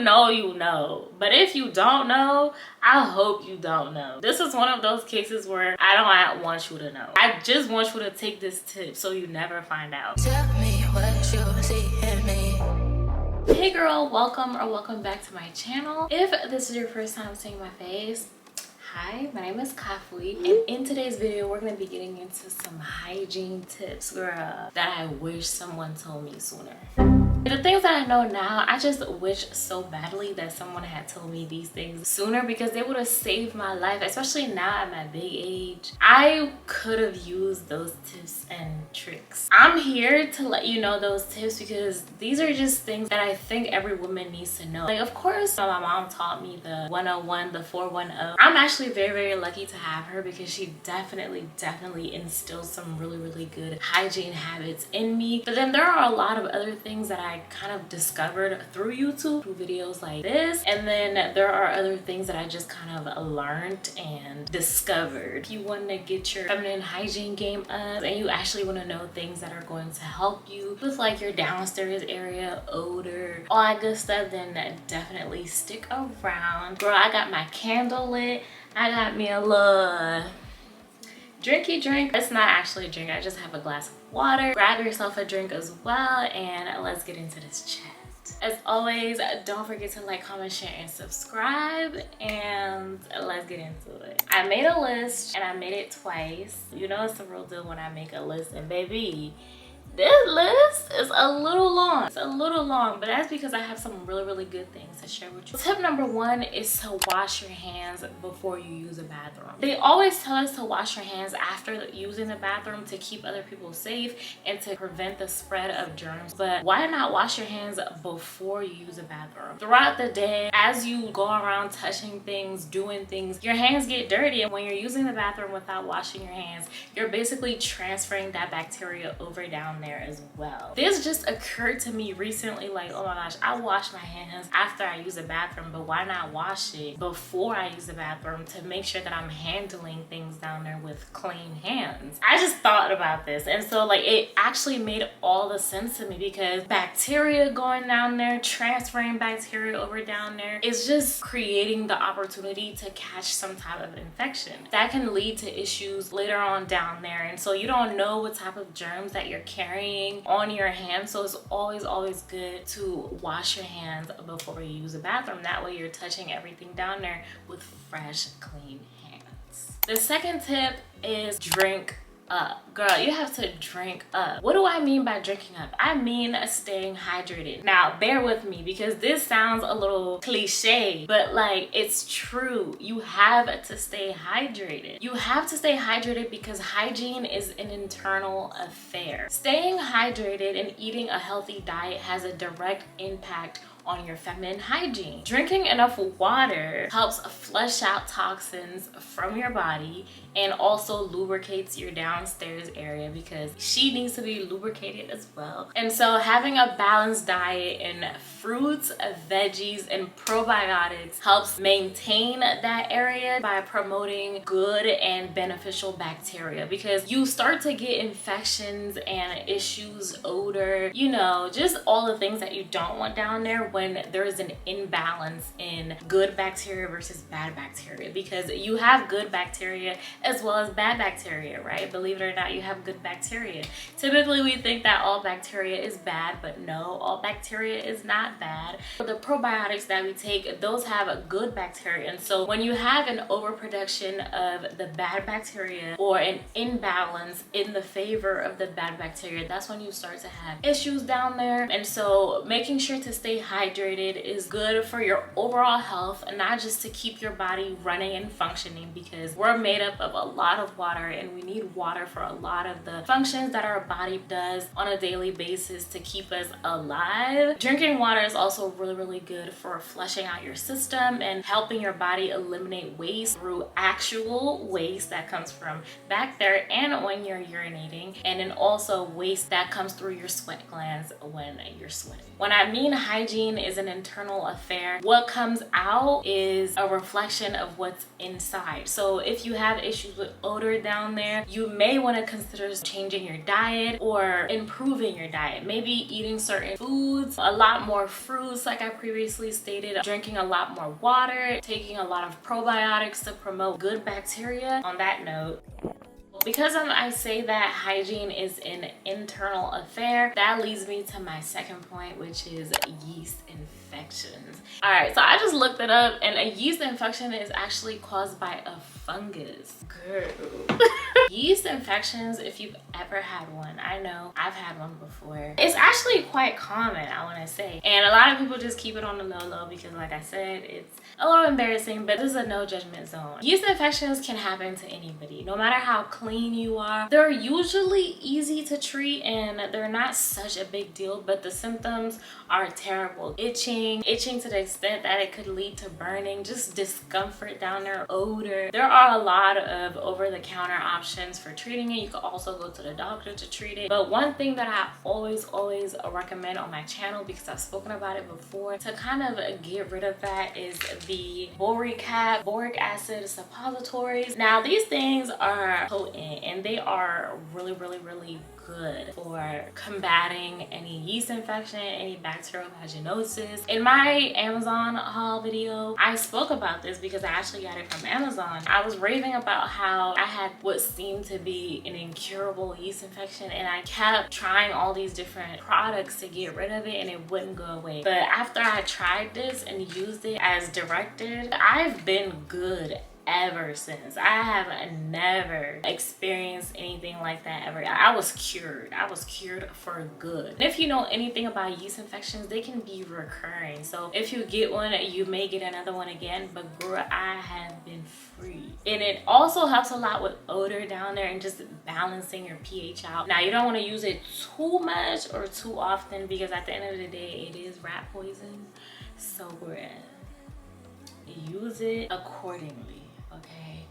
you know, you know. But if you don't know, I hope you don't know. This is one of those cases where I don't want you to know. I just want you to take this tip so you never find out. Tell me what you see in me. Hey girl, welcome or welcome back to my channel. If this is your first time seeing my face, hi, my name is Kafui, and in today's video we're going to be getting into some hygiene tips that I wish someone told me sooner. The things that I know now, I just wish so badly that someone had told me these things sooner, because they would have saved my life, especially now at my big age. I could have used those tips and tricks. I'm here to let you know those tips because these are just things that I think every woman needs to know. Like, of course, my mom taught me the 101, the 410. I'm actually very, very lucky to have her because she definitely instills some really good hygiene habits in me. But then there are a lot of other things that I kind of discovered through YouTube, through videos like this, and then there are other things that I just kind of learned and discovered. If you want to get your feminine hygiene game up and you actually want to know things that are going to help you with like your downstairs area, odor, all that good stuff, then definitely stick around. Girl, I got my candle lit. I got me a little drinky drink. It's not actually a drink, I just have a glass of water. Grab yourself a drink as well and let's get into this chat. As always, don't forget to like, comment, share, and subscribe, and let's get into it. I made a list and I made it twice. You know it's the real deal when I make a list, and baby, this list is a little long. It's a little long, but that's because I have some really good things to share with you. Tip number one is to wash your hands before you use a bathroom. They always tell us to wash your hands after using the bathroom to keep other people safe and to prevent the spread of germs. But why not wash your hands before you use a bathroom? Throughout the day, as you go around touching things, doing things, your hands get dirty. And when you're using the bathroom without washing your hands, you're basically transferring that bacteria over down there as well. This just occurred to me recently, like, oh my gosh, I wash my hands after I use a bathroom, but why not wash it before I use the bathroom to make sure that I'm handling things down there with clean hands? I just thought about this, and so like it actually made all the sense to me, because bacteria going down there, transferring bacteria over down there, is just creating the opportunity to catch some type of infection that can lead to issues later on down there. And so you don't know what type of germs that you're carrying on your hands, so it's always good to wash your hands before you use a bathroom. That way you're touching everything down there with fresh, clean hands. The second tip is drink up. Girl, you have to drink up. What do I mean by drinking up? I mean staying hydrated. Now bear with me because this sounds a little cliche, but like, it's true. You have to stay hydrated. You have to stay hydrated because hygiene is an internal affair. Staying hydrated and eating a healthy diet has a direct impact on your feminine hygiene. Drinking enough water helps flush out toxins from your body and also lubricates your downstairs area, because she needs to be lubricated as well. And so having a balanced diet in fruits, veggies, and probiotics helps maintain that area by promoting good and beneficial bacteria, because you start to get infections and issues, odor, you know, just all the things that you don't want down there when there is an imbalance in good bacteria versus bad bacteria, because you have good bacteria as well as bad bacteria, right? Believe it or not, you have good bacteria. Typically we think that all bacteria is bad, but no, all bacteria is not bad. The probiotics that we take, those have a good bacteria, and so when you have an overproduction of the bad bacteria or an imbalance in the favor of the bad bacteria, that's when you start to have issues down there. And so making sure to stay hydrated is good for your overall health, and not just to keep your body running and functioning, because we're made up of a lot of water and we need water for a lot of the functions that our body does on a daily basis to keep us alive. Drinking water is also really good for flushing out your system and helping your body eliminate waste through actual waste that comes from back there and when you're urinating, and then also waste that comes through your sweat glands when you're sweating. When I mean hygiene, hygiene is an internal affair. What comes out is a reflection of what's inside. So if you have issues with odor down there, you may want to consider changing your diet or improving your diet. Maybe eating certain foods, a lot more fruits like I previously stated, drinking a lot more water, taking a lot of probiotics to promote good bacteria. On that note, because I say that hygiene is an internal affair, that leads me to my second point, which is yeast infections. All right, so I just looked it up, and a yeast infection is actually caused by a fungus. Girl. Yeast infections, if you've ever had one, I know I've had one before. It's actually quite common, I want to say. And a lot of people just keep it on the low because like I said, it's a little embarrassing, but this is a no judgment zone. Yeast infections can happen to anybody, no matter how clean you are. They're usually easy to treat and they're not such a big deal, but the symptoms are terrible. Itching to the extent that it could lead to burning, just discomfort down there, odor. There are a lot of over-the-counter options for treating it. You could also go to the doctor to treat it. But one thing that I always recommend on my channel, because I've spoken about it before, to kind of get rid of that is the boric acid suppositories. Now these things are potent and they are really good for combating any yeast infection, any bacterial vaginosis. In my Amazon haul video, I spoke about this because I actually got it from Amazon. I was raving about how I had what seemed to be an incurable yeast infection, and I kept trying all these different products to get rid of it and it wouldn't go away. But after I tried this and used it as directed, I've been good ever since. I have never experienced anything like that ever. I was cured for good. And if you know anything about yeast infections, they can be recurring. So if you get one, you may get another one again, but girl, I have been free. And it also helps a lot with odor down there and just balancing your pH out. Now you don't want to use it too much or too often because at the end of the day, it is rat poison. So use it accordingly. Okay,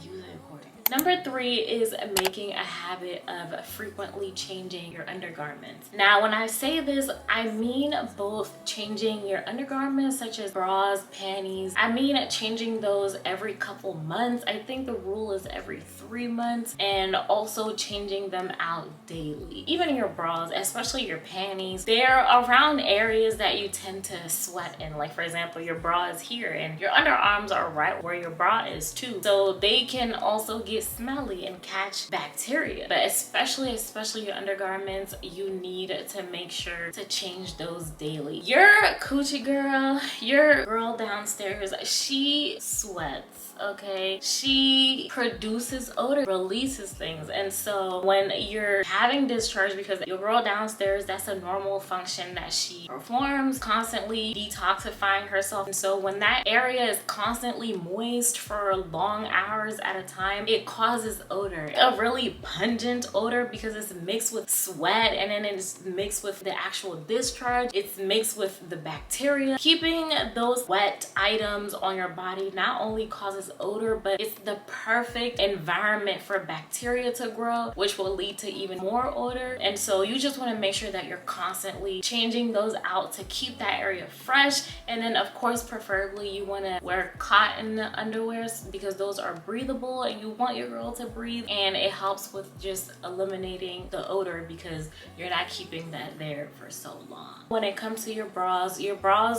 use it accordingly. Number 3 is making a habit of frequently changing your undergarments. Now, when I say this, I mean both changing your undergarments such as bras, panties. I mean changing those every couple months. I think the rule is every 3 months, and also changing them out daily. Even your bras, especially your panties, they're around areas that you tend to sweat in. Like for example, your bra is here and your underarms are right where your bra is too. So they can also get smelly and catch bacteria. But especially your undergarments, you need to make sure to change those daily. Your coochie girl, your girl downstairs, she sweats, okay? She produces odor, releases things. And so when you're having discharge, because your girl downstairs, that's a normal function that she performs, constantly detoxifying herself. And so when that area is constantly moist for long hours at a time, it causes odor, a really pungent odor, because it's mixed with sweat and then it's mixed with the actual discharge. It's mixed with the bacteria. Keeping those wet items on your body not only causes odor, but it's the perfect environment for bacteria to grow, which will lead to even more odor. And so you just want to make sure that you're constantly changing those out to keep that area fresh. And then of course, preferably you want to wear cotton underwears because those are breathable and you want your girl to breathe, and it helps with just eliminating the odor because you're not keeping that there for so long. When it comes to your bras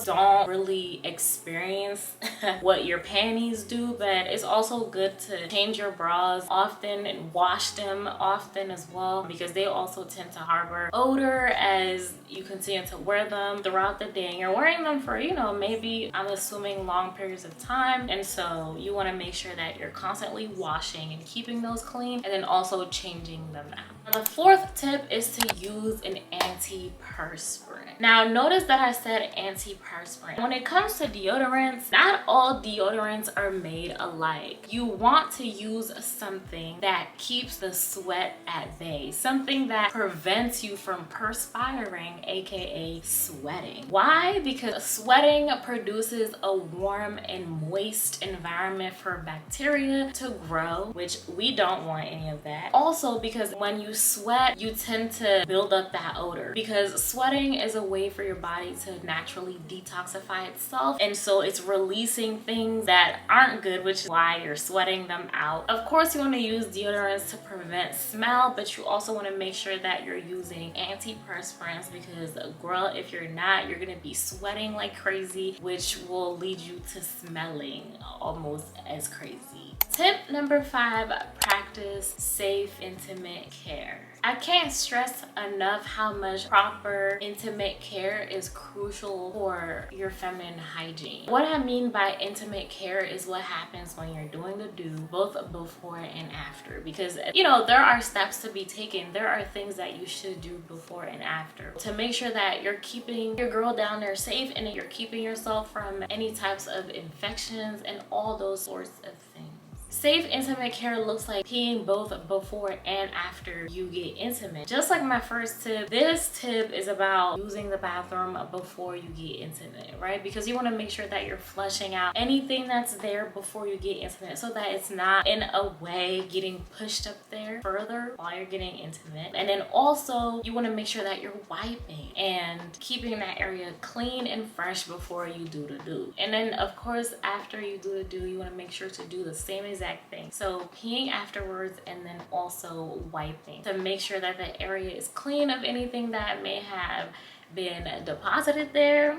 don't really experience what your panties do, but it's also good to change your bras often and wash them often as well, because they also tend to harbor odor as you continue to wear them throughout the day. And you're wearing them for, you know, maybe I'm assuming long periods of time, and so you want to make sure that you're constantly washing and keeping those clean, and then also changing them out. The 4th tip is to use an antiperspirant. Now notice that I said antiperspirant. When it comes to deodorants, not all deodorants are made alike. You want to use something that keeps the sweat at bay, something that prevents you from perspiring, aka sweating. Why? Because sweating produces a warm and moist environment for bacteria to grow, which we don't want any of that. Also because when you sweat, you tend to build up that odor, because sweating is a a way for your body to naturally detoxify itself, and so it's releasing things that aren't good, which is why you're sweating them out. Of course, you want to use deodorants to prevent smell, but you also want to make sure that you're using antiperspirants, because girl, if you're not, you're gonna be sweating like crazy, which will lead you to smelling almost as crazy. Tip number 5, practice safe, intimate care. I can't stress enough how much proper intimate care is crucial for your feminine hygiene. What I mean by intimate care is what happens when you're doing the do, both before and after, because you know there are steps to be taken. There are things that you should do before and after to make sure that you're keeping your girl down there safe, and that you're keeping yourself from any types of infections and all those sorts of things. Safe intimate care looks like peeing both before and after you get intimate. Just like my first tip, this tip is about using the bathroom before you get intimate, right? Because you want to make sure that you're flushing out anything that's there before you get intimate, so that it's not in a way getting pushed up there further while you're getting intimate. And then also you want to make sure that you're wiping and keeping that area clean and fresh before you do the do. And then of course after you do the do, you want to make sure to do the same exact thing. So peeing afterwards, and then also wiping to make sure that the area is clean of anything that may have been deposited there.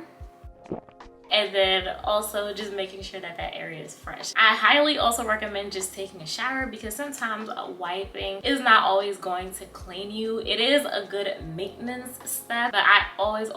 And then also just making sure that that area is fresh. I highly also recommend just taking a shower, because sometimes wiping is not always going to clean you. It is a good maintenance step, but I always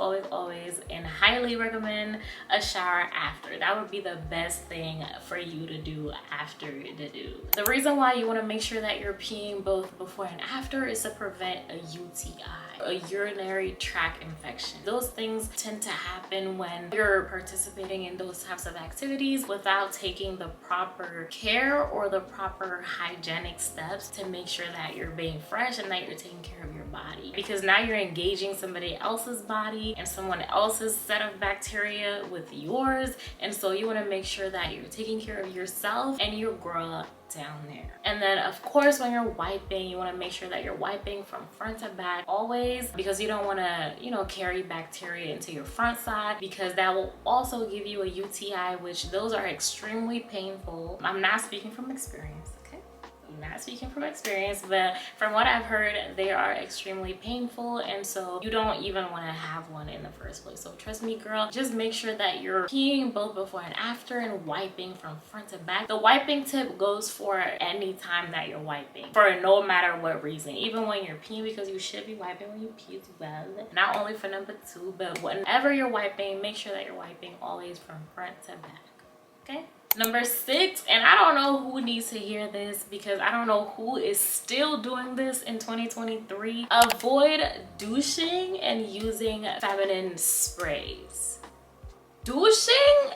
and highly recommend a shower after. That would be the best thing for you to do after the do. The reason why you want to make sure that you're peeing both before and after is to prevent a UTI, a urinary tract infection. Those things tend to happen when you're participating in those types of activities without taking the proper care or the proper hygienic steps to make sure that you're being fresh and that you're taking care of your body. Because now you're engaging somebody else's body and someone else's set of bacteria with yours, and so you want to make sure that you're taking care of yourself and your girl down there. And then of course when you're wiping, you want to make sure that you're wiping from front to back always, because you don't want to, you know, carry bacteria into your front side, because that will also give you a UTI, which those are extremely painful. I'm not speaking from experience, okay? I'm not speaking from experience, but from what I've heard, they are extremely painful, and so you don't even want to have one in the first place. So trust me girl, just make sure that you're peeing both before and after, and wiping from front to back. The wiping tip goes for any time that you're wiping, for no matter what reason. Even when you're peeing, because you should be wiping when you pee as well. Not only for number 2, but whenever you're wiping, make sure that you're wiping always from front to back, okay? Number 6, and I don't know who needs to hear this, because I don't know who is still doing this in 2023. Avoid douching and using feminine sprays. Douching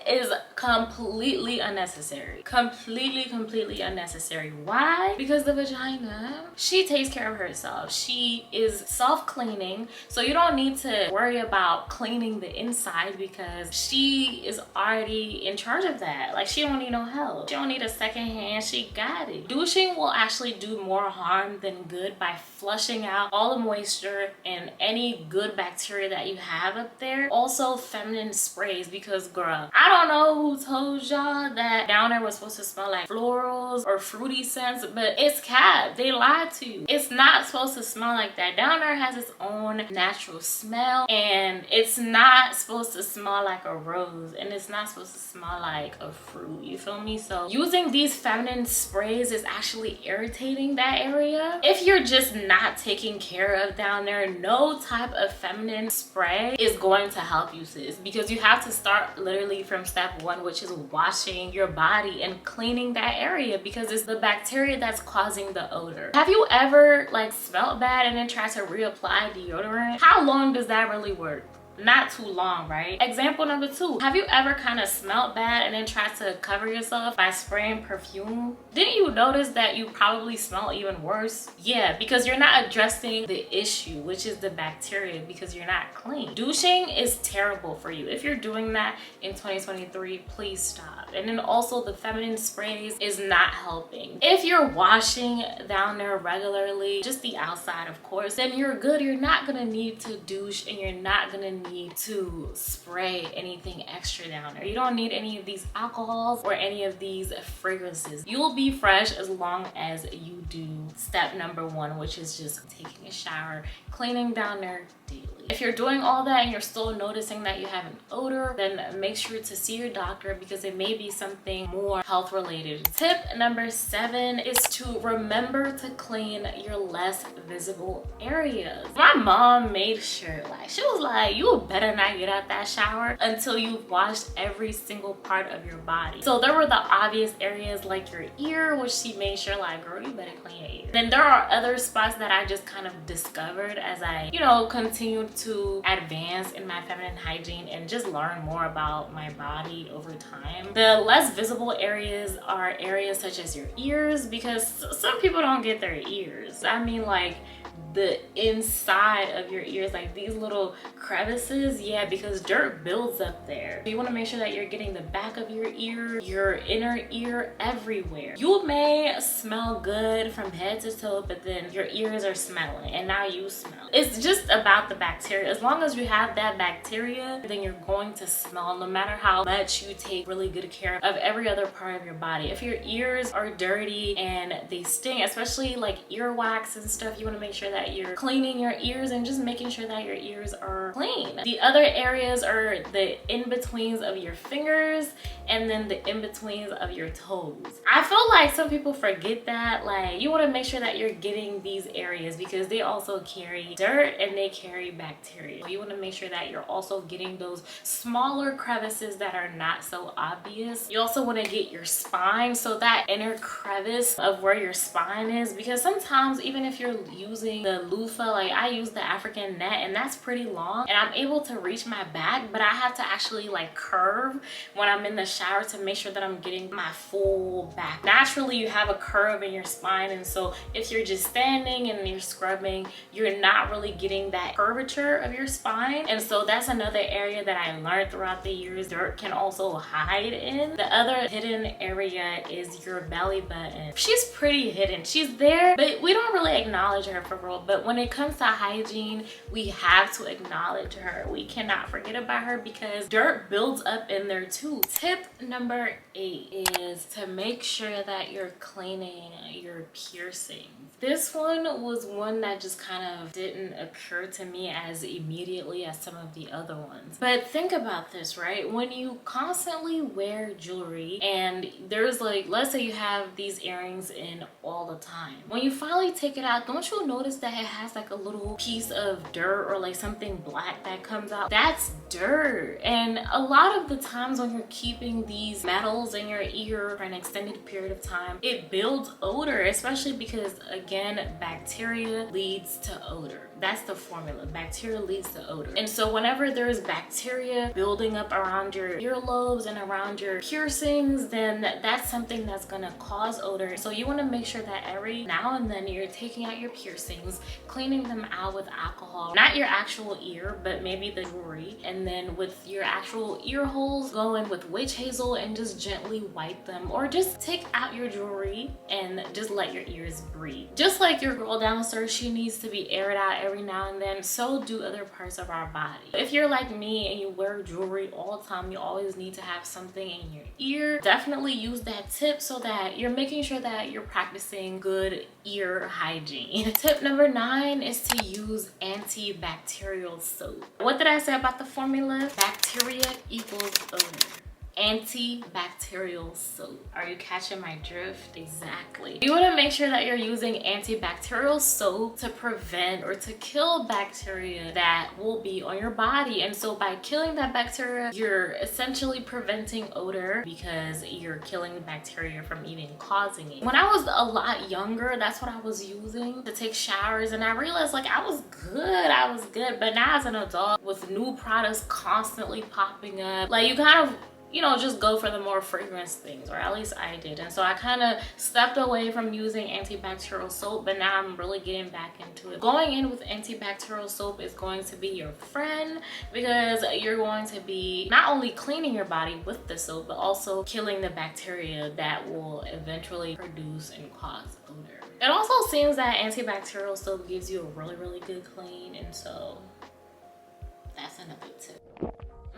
is completely unnecessary. Completely unnecessary. Why? Because the vagina, she takes care of herself. She is self-cleaning, so you don't need to worry about cleaning the inside, because she is already in charge of that. Like, she don't need no help. She don't need a second hand. She got it. Douching will actually do more harm than good by flushing out all the moisture and any good bacteria that you have up there. Also, feminine sprays, because girl, I don't know who told y'all that down there was supposed to smell like florals or fruity scents, but it's cap. They lied to you. It's not supposed to smell like that. Down there has its own natural smell, and it's not supposed to smell like a rose, and it's not supposed to smell like a fruit. You feel me? So using these feminine sprays is actually irritating that area. If you're just not taking care of down there, no type of feminine spray is going to help you, sis, because you have to start literally from step 1, which is washing your body and cleaning that area, because it's the bacteria that's causing the odor. Have you ever like smelled bad and then tried to reapply deodorant? How long does that really work? Not too long, right? Example number 2, have you ever kind of smelled bad and then tried to cover yourself by spraying perfume? Didn't you notice that you probably smell even worse? Yeah, because you're not addressing the issue, which is the bacteria, because you're not clean. Douching is terrible for you. If you're doing that in 2023, please stop. And then also the feminine sprays is not helping. If you're washing down there regularly, just the outside of course, then you're good. You're not gonna need to douche, and you're not gonna need need to spray anything extra down there. You don't need any of these alcohols or any of these fragrances. You'll be fresh as long as you do step number one, which is just taking a shower, cleaning down there daily. If you're doing all that and you're still noticing that you have an odor, then make sure to see your doctor because it may be something more health related. Tip number 7 is to remember to clean your less visible areas. My mom made sure, like, she was like, you better not get out that shower until you've washed every single part of your body. So there were the obvious areas like your ear, which she made sure, like, girl, you better clean your ear. Then there are other spots that I just kind of discovered as I, you know, continued to advance in my feminine hygiene and just learn more about my body over time. The less visible areas are areas such as your ears, because some people don't get their ears. I mean, like, the inside of your ears, like these little crevices, yeah, because dirt builds up there. You want to make sure that you're getting the back of your ear, your inner ear, everywhere. You may smell good from head to toe, but then your ears are smelling and now you smell. It's just about the bacteria. As long as you have that bacteria, then you're going to smell no matter how much you take really good care of every other part of your body. If your ears are dirty and they sting, especially like earwax and stuff, you want to make sure that you're cleaning your ears and just making sure that your ears are clean. The other areas are the in-betweens of your fingers and then the in-betweens of your toes. I feel like some people forget that. Like, you want to make sure that you're getting these areas because they also carry dirt and they carry bacteria. So you want to make sure that you're also getting those smaller crevices that are not so obvious. You also want to get your spine, so that inner crevice of where your spine is, because sometimes even if you're using the loofah, like I use the African net and that's pretty long and I'm able to reach my back, but I have to actually like curve when I'm in the shower to make sure that I'm getting my full back. Naturally you have a curve in your spine, and so if you're just standing and you're scrubbing, you're not really getting that curvature of your spine. And so that's another area that I learned throughout the years dirt can also hide in. The other hidden area is your belly button. She's pretty hidden, she's there, but we don't really acknowledge her for real. But when it comes to hygiene, we have to acknowledge her. We cannot forget about her because dirt builds up in there too. Tip number 8 is to make sure that you're cleaning your piercings. This one was one that just kind of didn't occur to me as immediately as some of the other ones. But think about this, right? When you constantly wear jewelry and there's like, let's say you have these earrings in all the time. When you finally take it out, don't you notice that it has like a little piece of dirt or like something black that comes out? That's dirt. And a lot of the times when you're keeping these metals in your ear for an extended period of time, it builds odor, especially because again, bacteria leads to odor. That's the formula. Bacteria leads to odor. And so whenever there's bacteria building up around your earlobes and around your piercings, then that's something that's gonna cause odor. So you wanna make sure that every now and then you're taking out your piercings, cleaning them out with alcohol. Not your actual ear, but maybe the jewelry. And then with your actual ear holes, go in with witch hazel and just gently wipe them. Or just take out your jewelry and just let your ears breathe. Just like your girl downstairs, she needs to be aired out every now and then, so do other parts of our body. If you're like me and you wear jewelry all the time, you always need to have something in your ear. Definitely use that tip so that you're making sure that you're practicing good ear hygiene. Tip number 9 is to use antibacterial soap. What did I say about the formula? Bacteria equals odor. Antibacterial soap. Are you catching my drift? Exactly. You want to make sure that you're using antibacterial soap to prevent or to kill bacteria that will be on your body. And so by killing that bacteria, you're essentially preventing odor because you're killing the bacteria from even causing it. When I was a lot younger, that's what I was using to take showers, and I realized like I was good. But now as an adult with new products constantly popping up, like you kind of, you know, just go for the more fragrance things, or at least I did. And so I kind of stepped away from using antibacterial soap, but now I'm really getting back into it. Going in with antibacterial soap is going to be your friend because you're going to be not only cleaning your body with the soap, but also killing the bacteria that will eventually produce and cause odor. It also seems that antibacterial soap gives you a really good clean, and so that's another tip.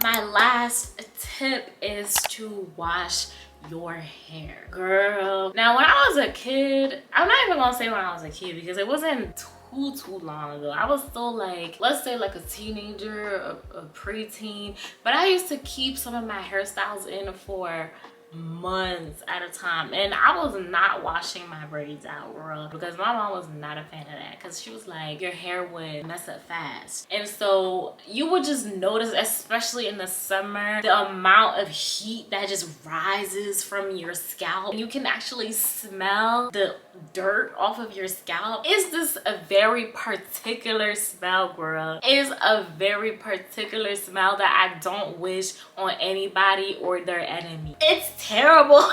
My last tip is to wash your hair, girl. Now, when I was a kid, I'm not even gonna say when I was a kid because it wasn't too long ago. I was still like, let's say like a teenager, a preteen, but I used to keep some of my hairstyles in for months at a time, and I was not washing my braids out, girl, because my mom was not a fan of that, because she was like, your hair would mess up fast. And so you would just notice, especially in the summer, the amount of heat that just rises from your scalp. You can actually smell the dirt off of your scalp. It's just a very particular smell, girl. It is a very particular smell that I don't wish on anybody or their enemy. It's terrible.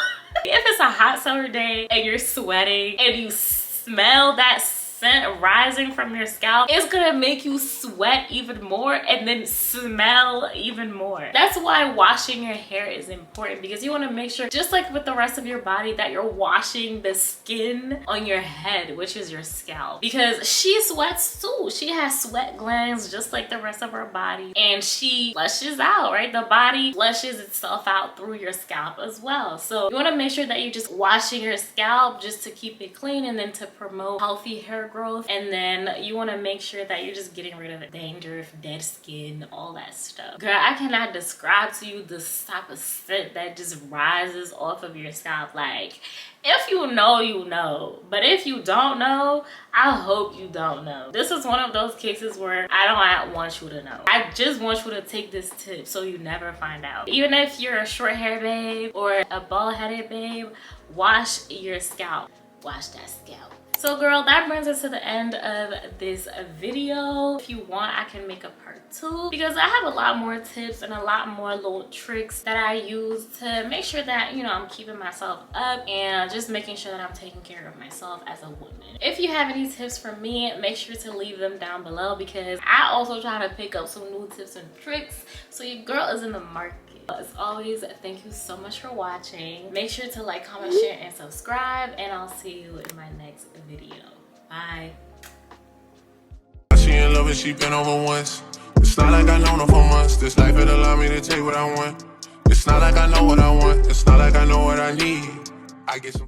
If it's a hot summer day and you're sweating and you smell that scent rising from your scalp, it's gonna make you sweat even more and then smell even more. That's why washing your hair is important, because you want to make sure, just like with the rest of your body, that you're washing the skin on your head, which is your scalp, because she sweats too. She has sweat glands just like the rest of her body, and she flushes out, right? The body flushes itself out through your scalp as well. So you want to make sure that you're just washing your scalp just to keep it clean and then to promote healthy hair growth. And then you want to make sure that you're just getting rid of the dandruff, dead skin, all that stuff. Girl, I cannot describe to you the type of scent that just rises off of your scalp. Like, if you know, you know, but if you don't know, I hope you don't know. This is one of those cases where I don't want you to know. I just want you to take this tip so you never find out. Even if you're a short hair babe or a bald headed babe, wash your scalp. Wash that scalp. So girl, that brings us to the end of this video. If you want, I can make a part 2, because I have a lot more tips and a lot more little tricks that I use to make sure that, you know, I'm keeping myself up and just making sure that I'm taking care of myself as a woman. If you have any tips for me, make sure to leave them down below, because I also try to pick up some new tips and tricks so your girl is in the market. As always, thank you so much for watching. Make sure to like, comment, share, and subscribe, and I'll see you in my next video. Bye. She in love and she been over once. It's not like I known her for months. This life it allowed me to take what I want. It's not like I know what I want. It's not like I know what I need. I get some